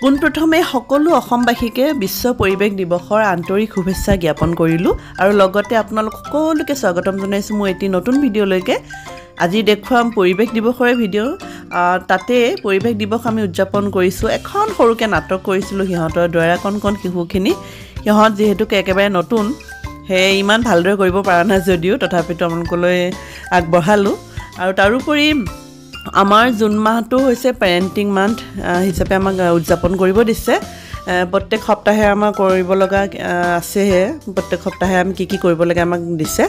পোনপ্ৰথমে সকলো অসমবাসীকে বিশ্ব পৰিৱেশ দিৱসৰ আন্তৰিক শুভেচ্ছা জ্ঞাপন কৰিলোঁ আৰু লগতে আপোনালোক সকলোকে স্বাগতম জনাইছোঁ মোৰ এটি নতুন ভিডিঅ'লৈকে। আজি দেখুৱাম পৰিৱেশ দিৱসৰে ভিডিঅ'। তাতে পৰিৱেশ দিৱস আমি উদযাপন কৰিছোঁ। এখন সৰুকৈ নাটক কৰিছিলোঁ সিহঁতৰ দ্বাৰা কণ শিশুখিনি। সিহঁত যিহেতুকে একেবাৰে নতুন সেয়ে ইমান ভালদৰে কৰিব পৰা নাই যদিও তথাপিতো আপোনালোকলৈ আগবঢ়ালোঁ। আৰু তাৰোপৰি আমাৰ জুন মাহটো হৈছে পেৰেণ্টিং মান্থ হিচাপে আমাক উদযাপন কৰিব দিছে। প্ৰত্যেক সপ্তাহে আমাৰ কৰিব লগা আছেহে, প্ৰত্যেক সপ্তাহে আমি কি কৰিব লাগে আমাক দিছে।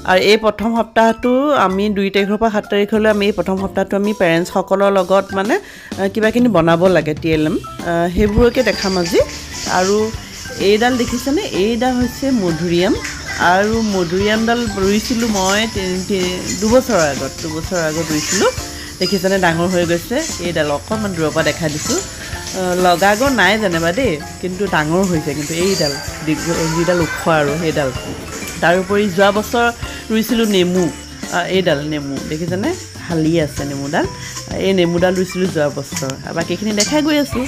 আৰু এই প্ৰথম সপ্তাহটো আমি 2 তাৰিখৰ পৰা 7 তাৰিখলৈ আমি এই প্ৰথম সপ্তাহটো আমি পেৰেণ্টছসকলৰ লগত মানে কিবাকিনি বনাব লাগে TLM, সেইবোৰকে দেখাম আজি। আৰু এইডাল দেখিছেনে, এইডাল হৈছে মধুৰিআম। আৰু মধুৰিআমডাল ৰুইছিলোঁ মই 2 বছৰৰ আগত ৰুইছিলোঁ। দেখিছেনে ডাঙৰ হৈ গৈছে। এইডাল অকণমান দূৰৰ পৰা দেখাই দিছোঁ, লগাগ নাই যেনিবা দেই, কিন্তু ডাঙৰ হৈছে। কিন্তু এইডাল যিডাল ওখ আৰু সেইডাল। তাৰোপৰি যোৱা বছৰ ৰুইছিলোঁ নেমু, এইডাল নেমু দেখিছেনে হালি আছে নেমুডাল। এই নেমুডাল ৰুইছিলোঁ যোৱা বছৰ। বাকীখিনি দেখাই গৈ আছোঁ।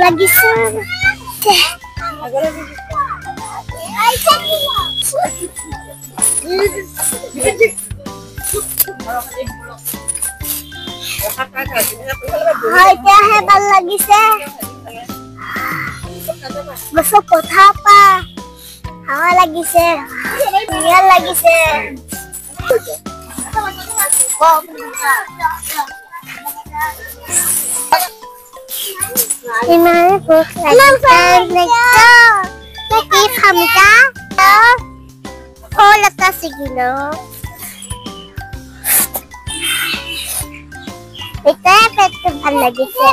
লাগিছে ভাল লাগিছে গছৰ কথা পা হাৱা লাগিছে, ধুনীয়া লাগিছে। ইমান ভোক লাগিছে খামটা ফল এটা ছিগিলো। এটাই পেটটো ভাল লাগিছে।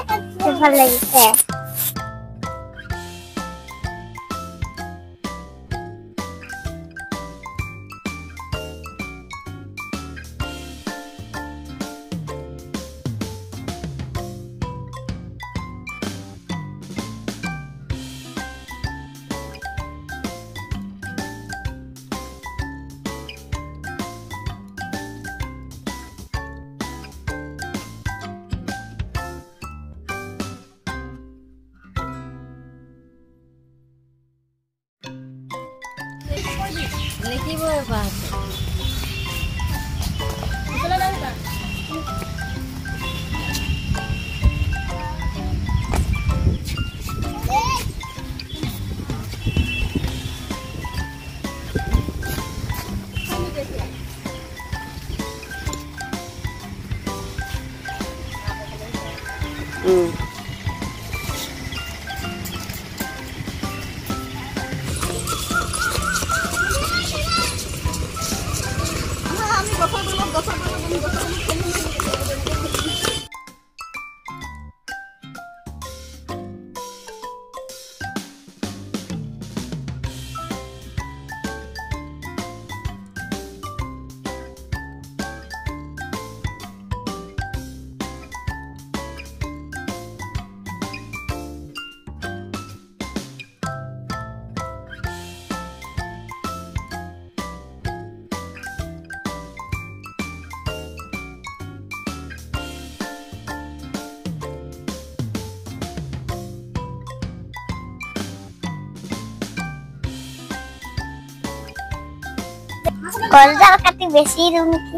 কলডাল কাটি বেছি দিওঁ নেকি?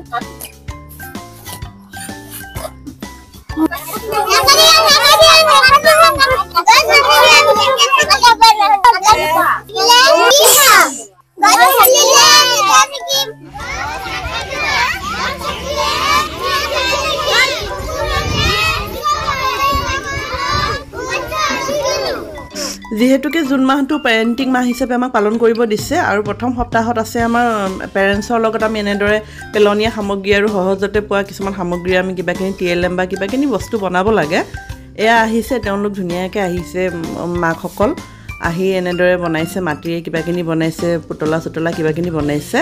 যিহেতুকে জুন মাহটো পেৰেণ্টিং মাহ হিচাপে আমাক পালন কৰিব দিছে আৰু প্ৰথম সপ্তাহত আছে আমাৰ পেৰেণ্টছৰ লগত আমি এনেদৰে পেলনীয়া সামগ্ৰী আৰু সহজতে পোৱা কিছুমান সামগ্ৰী আমি কিবাকিনি TLM বা কিবাকিনি বস্তু বনাব লাগে। এয়া আহিছে তেওঁলোক ধুনীয়াকৈ আহিছে মাকসকল আহি এনেদৰে বনাইছে মাটিৰে কিবাকিনি বনাইছে পুতলা চুতলা কিবাকিনি বনাইছে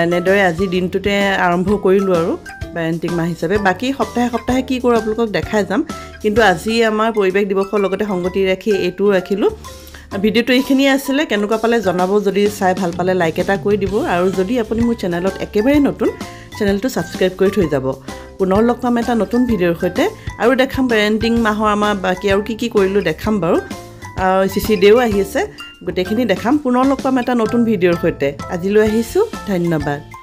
এনেদৰে আজি দিনটোতে আৰম্ভ কৰিলোঁ আৰু পেৰেণ্টিং মাহ হিচাপে বাকী সপ্তাহে কি কৰোঁ আপোনালোকক দেখাই যাম কিন্তু আজি আমাৰ পৰিৱেশ দিৱসৰ লগতে সংগতি ৰাখি এইটোও ৰাখিলোঁ ভিডিঅ'টো এইখিনিয়ে আছিলে কেনেকুৱা পালে জনাব যদি চাই ভাল পালে লাইক এটা কৰি দিব আৰু যদি আপুনি মোৰ চেনেলত একেবাৰে নতুন চেনেলটো ছাবস্ক্ৰাইব কৰি থৈ যাব পুনৰ লগ পাম এটা নতুন ভিডিঅ'ৰ সৈতে আৰু দেখাম পেৰেণ্টিং মাহৰ আমাৰ বাকী আৰু কি কৰিলোঁ দেখাম বাৰু চিচি দেও আহি আছে গোটেইখিনি দেখাম পুনৰ লগ পাম এটা নতুন ভিডিঅ'ৰ সৈতে আজিলৈ আহিছোঁ ধন্যবাদ